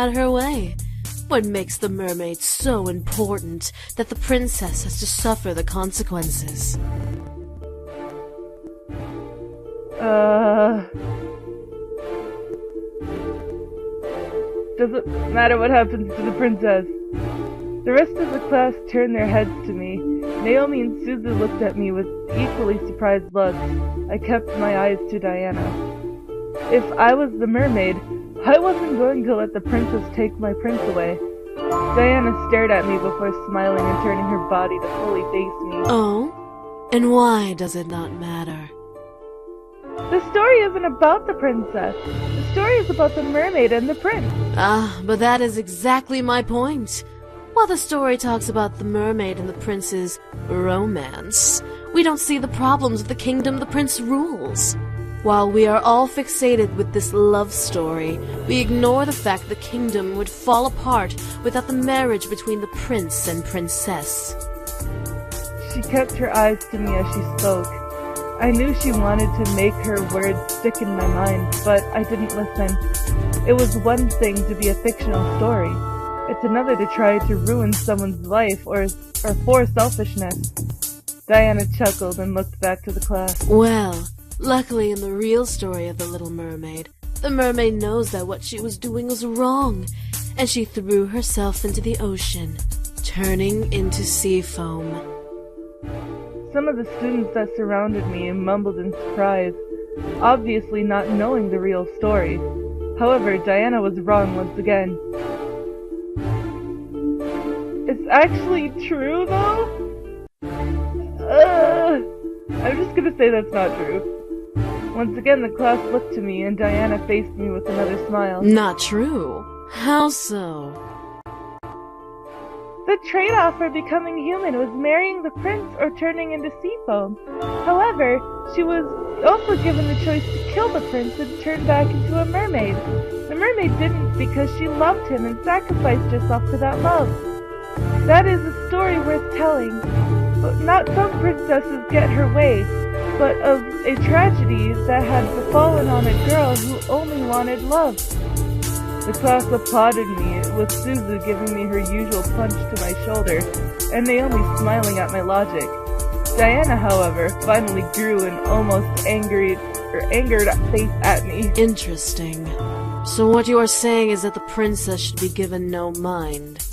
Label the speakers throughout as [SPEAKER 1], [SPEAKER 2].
[SPEAKER 1] had her way. What makes the mermaid so important that the princess has to suffer the consequences?
[SPEAKER 2] Doesn't matter what happens to the princess. The rest of the class turned their heads to me. Naomi and Suzu looked at me with equally surprised looks. I kept my eyes to Diana. If I was the mermaid, I wasn't going to let the princess take my prince away. Diana stared at me before smiling and turning her body to fully face me.
[SPEAKER 1] Oh? And why does it not matter?
[SPEAKER 2] The story isn't about the princess. The story is about the mermaid and the prince.
[SPEAKER 1] But that is exactly my point. While the story talks about the mermaid and the prince's romance, we don't see the problems of the kingdom the prince rules. While we are all fixated with this love story, we ignore the fact the kingdom would fall apart without the marriage between the prince and princess.
[SPEAKER 2] She kept her eyes to me as she spoke. I knew she wanted to make her words stick in my mind, but I didn't listen. It was one thing to be a fictional story. It's another to try to ruin someone's life or for selfishness. Diana chuckled and looked back to the class.
[SPEAKER 1] Well, luckily in the real story of the Little Mermaid, the mermaid knows that what she was doing was wrong, and she threw herself into the ocean, turning into sea foam.
[SPEAKER 2] Some of the students that surrounded me mumbled in surprise, obviously not knowing the real story. However, Diana was wrong once again. It's actually true, though? I'm just gonna say that's not true. Once again, the class looked to me, and Diana faced me with another smile.
[SPEAKER 1] Not true? How so?
[SPEAKER 2] The trade-off for becoming human was marrying the prince or turning into sea foam. However, she was also given the choice to kill the prince and turn back into a mermaid. The mermaid didn't because she loved him and sacrificed herself to that love. That is a story worth telling. But not some princesses get her way, but of a tragedy that had befallen on a girl who only wanted love. The class applauded me, with Suzu giving me her usual punch to my shoulder, and Naomi smiling at my logic. Diana, however, finally grew an almost angered face at me.
[SPEAKER 1] Interesting. So what you are saying is that the princess should be given no mind.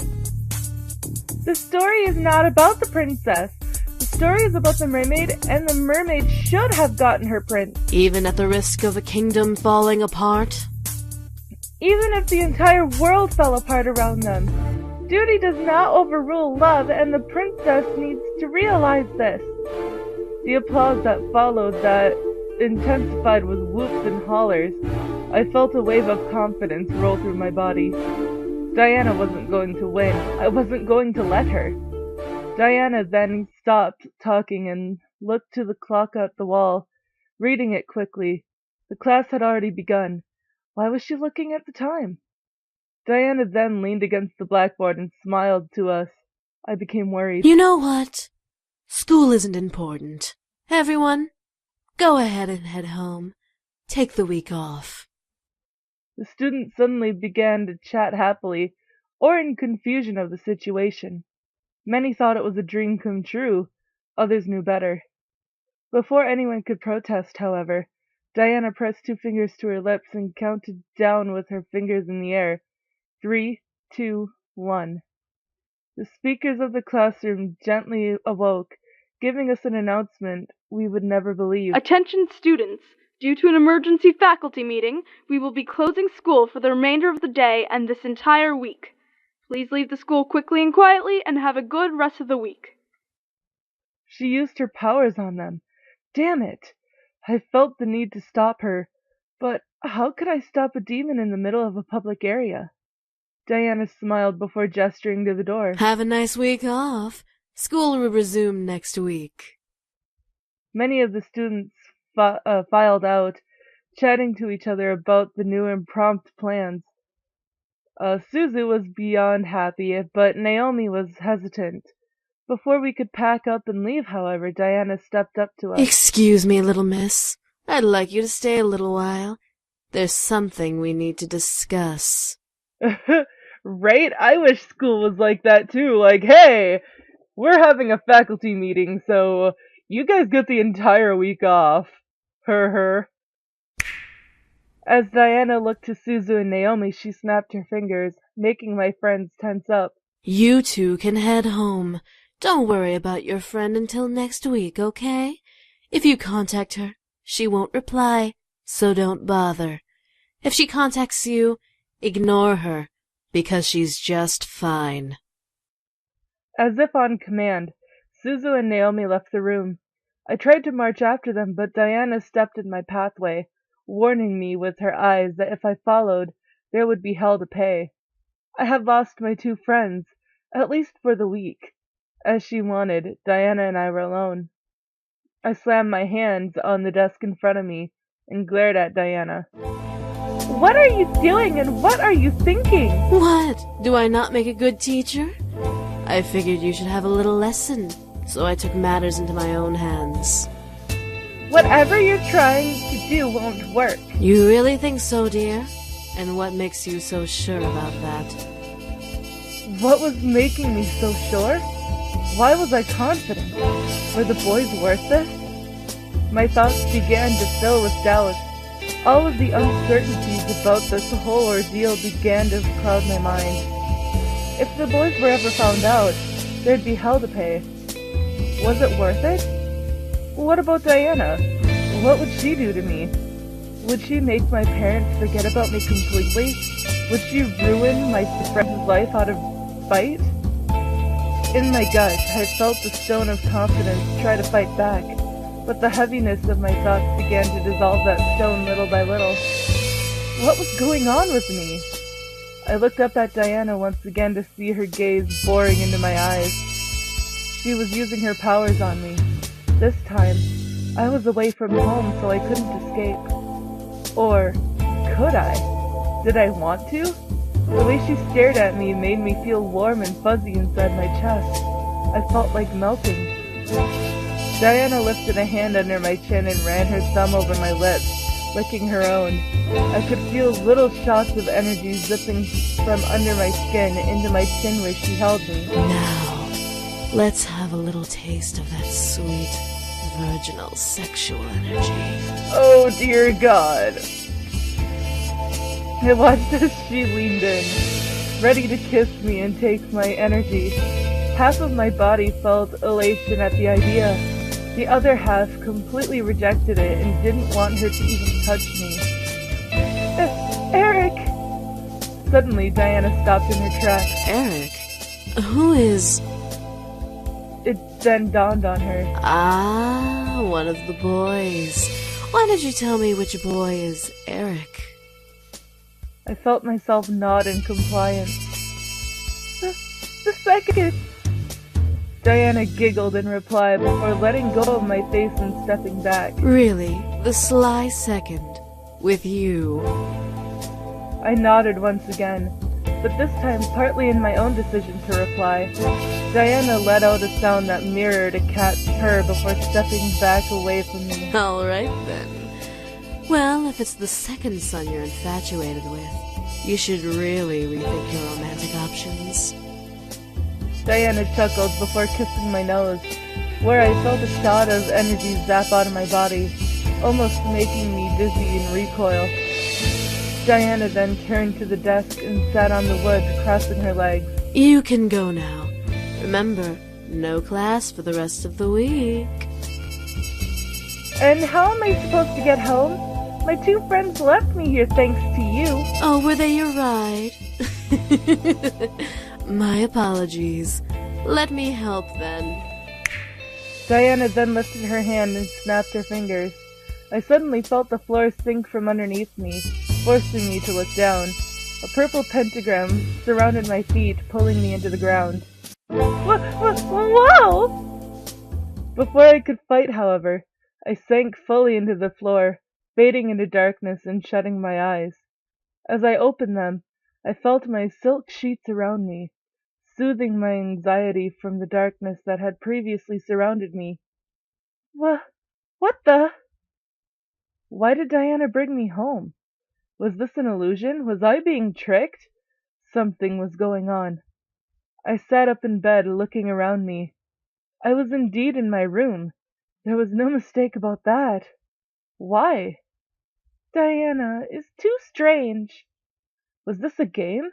[SPEAKER 2] The story is not about the princess. The story is about the mermaid, and the mermaid should have gotten her prince.
[SPEAKER 1] Even at the risk of a kingdom falling apart?
[SPEAKER 2] Even if the entire world fell apart around them. Duty does not overrule love, and the princess needs to realize this. The applause that followed that intensified with whoops and hollers. I felt a wave of confidence roll through my body. Diana wasn't going to win. I wasn't going to let her. Diana then stopped talking and looked to the clock at the wall, reading it quickly. The class had already begun. Why was she looking at the time? Diana then leaned against the blackboard and smiled to us. I became worried.
[SPEAKER 1] You know what? School isn't important. Everyone, go ahead and head home. Take the week off.
[SPEAKER 2] The students suddenly began to chat happily, or in confusion of the situation. Many thought it was a dream come true. Others knew better. Before anyone could protest, however, Diana pressed 2 fingers to her lips and counted down with her fingers in the air. 3, 2, 1. The speakers of the classroom gently awoke, giving us an announcement we would never believe.
[SPEAKER 3] Attention students! Due to an emergency faculty meeting, we will be closing school for the remainder of the day and this entire week. Please leave the school quickly and quietly and have a good rest of the week.
[SPEAKER 2] She used her powers on them. Damn it! I felt the need to stop her, but how could I stop a demon in the middle of a public area? Diana smiled before gesturing to the door.
[SPEAKER 1] Have a nice week off. School will resume next week.
[SPEAKER 2] Many of the students filed out, chatting to each other about the new impromptu plans. Suzu was beyond happy, but Naomi was hesitant. Before we could pack up and leave, however, Diana stepped up to us.
[SPEAKER 1] Excuse me, little miss. I'd like you to stay a little while. There's something we need to discuss.
[SPEAKER 2] Right? I wish school was like that too. Like, hey, we're having a faculty meeting, so you guys get the entire week off. Her. As Diana looked to Suzu and Naomi, she snapped her fingers, making my friends tense up.
[SPEAKER 1] You two can head home. Don't worry about your friend until next week, okay? If you contact her, she won't reply, so don't bother. If she contacts you, ignore her, because she's just fine.
[SPEAKER 2] As if on command, Suzu and Naomi left the room. I tried to march after them, but Diana stepped in my pathway, warning me with her eyes that if I followed, there would be hell to pay. I had lost my two friends, at least for the week. As she wanted, Diana and I were alone. I slammed my hands on the desk in front of me and glared at Diana. What are you doing and what are you thinking?
[SPEAKER 1] What? Do I not make a good teacher? I figured you should have a little lesson, so I took matters into my own hands.
[SPEAKER 2] Whatever you're trying to do won't work.
[SPEAKER 1] You really think so, dear? And what makes you so sure about that?
[SPEAKER 2] What was making me so sure? Why was I confident? Were the boys worth it? My thoughts began to fill with doubt. All of the uncertainties about this whole ordeal began to cloud my mind. If the boys were ever found out, there'd be hell to pay. Was it worth it? What about Diana? What would she do to me? Would she make my parents forget about me completely? Would she ruin my friend's life out of spite? In my gut, I felt the stone of confidence try to fight back, but the heaviness of my thoughts began to dissolve that stone little by little. What was going on with me? I looked up at Diana once again to see her gaze boring into my eyes. She was using her powers on me. This time, I was away from home, so I couldn't escape. Or could I? Did I want to? The way she stared at me made me feel warm and fuzzy inside my chest. I felt like melting. Diana lifted a hand under my chin and ran her thumb over my lips, licking her own. I could feel little shots of energy zipping from under my skin into my chin where she held me.
[SPEAKER 1] Now, let's have a little taste of that sweet, virginal sexual energy.
[SPEAKER 2] Oh dear God. I watched as she leaned in, ready to kiss me and take my energy. Half of my body felt elation at the idea. The other half completely rejected it and didn't want her to even touch me. Eric! Suddenly, Diana stopped in her tracks.
[SPEAKER 1] Eric? Who is...
[SPEAKER 2] It then dawned on her.
[SPEAKER 1] Ah, one of the boys. Why did you tell me which boy is Eric?
[SPEAKER 2] I felt myself nod in compliance. The second... Diana giggled in reply before letting go of my face and stepping back.
[SPEAKER 1] Really? The sly second? With you?
[SPEAKER 2] I nodded once again, but this time partly in my own decision to reply. Diana let out a sound that mirrored a cat's purr before stepping back away from me.
[SPEAKER 1] All right, then. Well, if it's the second son you're infatuated with, you should really rethink your romantic options.
[SPEAKER 2] Diana chuckled before kissing my nose, where I felt a shot of energy zap out of my body, almost making me dizzy and recoil. Diana then turned to the desk and sat on the wood, crossing her legs.
[SPEAKER 1] You can go now. Remember, no class for the rest of the week.
[SPEAKER 2] And how am I supposed to get home? My two friends left me here thanks to you.
[SPEAKER 1] Oh, were they your ride? My apologies. Let me help then.
[SPEAKER 2] Diana then lifted her hand and snapped her fingers. I suddenly felt the floor sink from underneath me, forcing me to look down. A purple pentagram surrounded my feet, pulling me into the ground. Whoa! Before I could fight, however, I sank fully into the floor, fading into darkness and shutting my eyes. As I opened them, I felt my silk sheets around me, soothing my anxiety from the darkness that had previously surrounded me. What the? Why did Diana bring me home? Was this an illusion? Was I being tricked? Something was going on. I sat up in bed, looking around me. I was indeed in my room. There was no mistake about that. Why? Diana is too strange. Was this a game?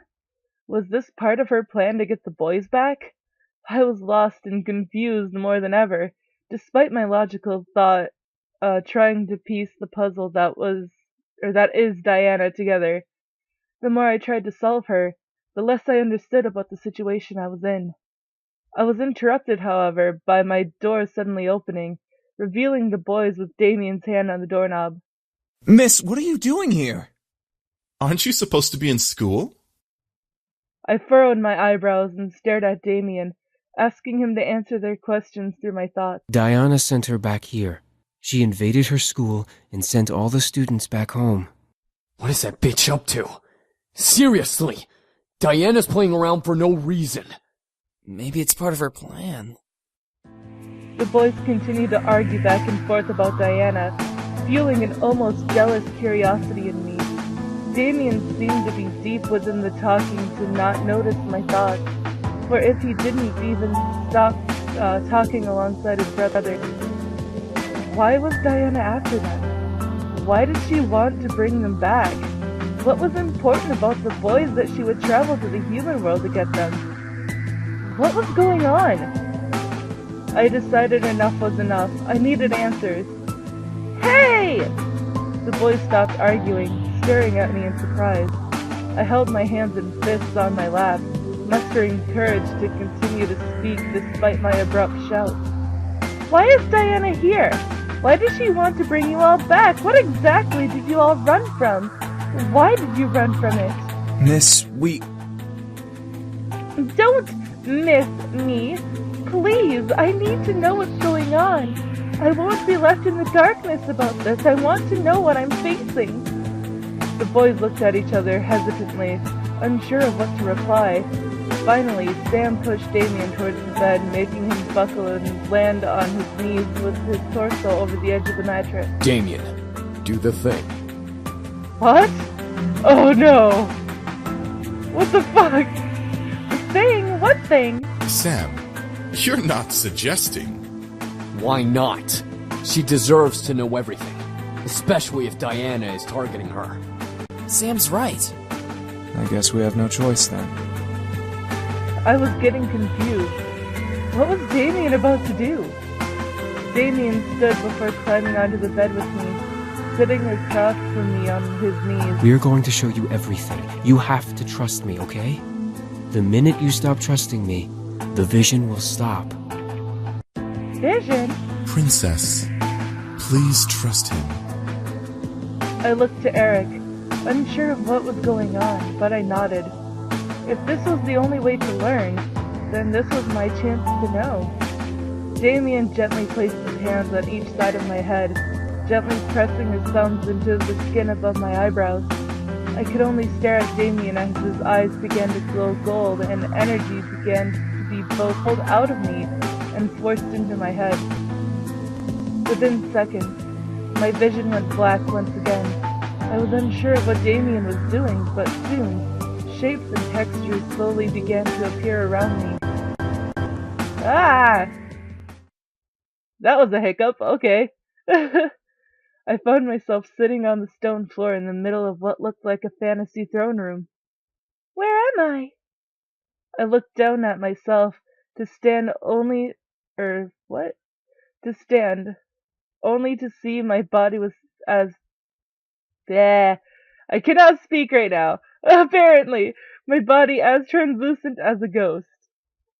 [SPEAKER 2] Was this part of her plan to get the boys back? I was lost and confused more than ever, despite my logical thought, trying to piece the puzzle that is Diana together. The more I tried to solve her, the less I understood about the situation I was in. I was interrupted, however, by my door suddenly opening, revealing the boys with Damien's hand on the doorknob.
[SPEAKER 4] Miss, what are you doing here?
[SPEAKER 5] Aren't you supposed to be in school?
[SPEAKER 2] I furrowed my eyebrows and stared at Damien, asking him to answer their questions through my thoughts.
[SPEAKER 6] Diana sent her back here. She invaded her school and sent all the students back home.
[SPEAKER 7] What is that bitch up to? Seriously, Diana's playing around for no reason.
[SPEAKER 6] Maybe it's part of her plan.
[SPEAKER 2] The boys continued to argue back and forth about Diana, fueling an almost jealous curiosity in me. Damien seemed to be deep within the talking to not notice my thoughts, for if he didn't even stop talking alongside his brother. Why was Diana after them? Why did she want to bring them back? What was important about the boys that she would travel to the human world to get them? What was going on? I decided enough was enough. I needed answers. Hey! The boys stopped arguing, staring at me in surprise. I held my hands in fists on my lap, mustering courage to continue to speak despite my abrupt shouts. Why is Diana here? Why does she want to bring you all back? What exactly did you all run from? Why did you run from it?
[SPEAKER 4] Miss, we...
[SPEAKER 2] Don't miss me. Please, I need to know what's going on. I won't be left in the darkness about this. I want to know what I'm facing. The boys looked at each other hesitantly, unsure of what to reply. Finally, Sam pushed Damien towards the bed, making him buckle and land on his knees with his torso over the edge of the mattress.
[SPEAKER 7] Damien, do the thing.
[SPEAKER 2] What? Oh no! What the fuck? The thing? What thing?
[SPEAKER 5] Sam, you're not suggesting.
[SPEAKER 7] Why not? She deserves to know everything, especially if Diana is targeting her.
[SPEAKER 6] Sam's right.
[SPEAKER 4] I guess we have no choice then.
[SPEAKER 2] I was getting confused. What was Damien about to do? Damien stood before climbing onto the bed with me, sitting across from me on his knees.
[SPEAKER 6] We're going to show you everything. You have to trust me, okay? The minute you stop trusting me, the vision will stop.
[SPEAKER 2] Vision?
[SPEAKER 5] Princess, please trust him.
[SPEAKER 2] I looked to Eric, unsure of what was going on, but I nodded. If this was the only way to learn, then this was my chance to know. Damien gently placed his hands on each side of my head, gently pressing his thumbs into the skin above my eyebrows. I could only stare at Damien as his eyes began to glow gold and energy began to be both pulled out of me and forced into my head. Within seconds, my vision went black once again. I was unsure of what Damien was doing, but soon, shapes and textures slowly began to appear around me. Ah! That was a hiccup, okay. I found myself sitting on the stone floor in the middle of what looked like a fantasy throne room. Where am I? I looked down at myself to stand only to see my body was as... Bleh. I cannot speak right now. Apparently, my body as translucent as a ghost.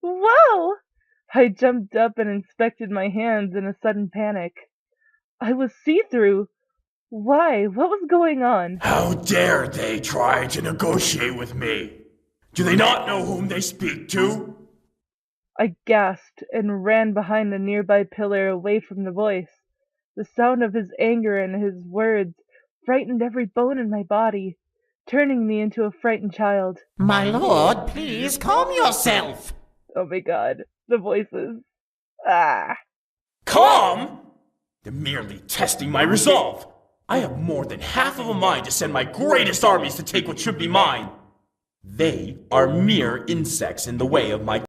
[SPEAKER 2] Whoa! I jumped up and inspected my hands in a sudden panic. I was see-through. Why? What was going on?
[SPEAKER 8] How dare they try to negotiate with me? Do they not know whom they speak to?
[SPEAKER 2] I gasped and ran behind a nearby pillar away from the voice. The sound of his anger and his words frightened every bone in my body, turning me into a frightened child.
[SPEAKER 9] My lord, please calm yourself.
[SPEAKER 2] Oh my god, the voices. Ah.
[SPEAKER 8] Calm? They're merely testing my resolve. I have more than half of a mind to send my greatest armies to take what should be mine. They are mere insects in the way of my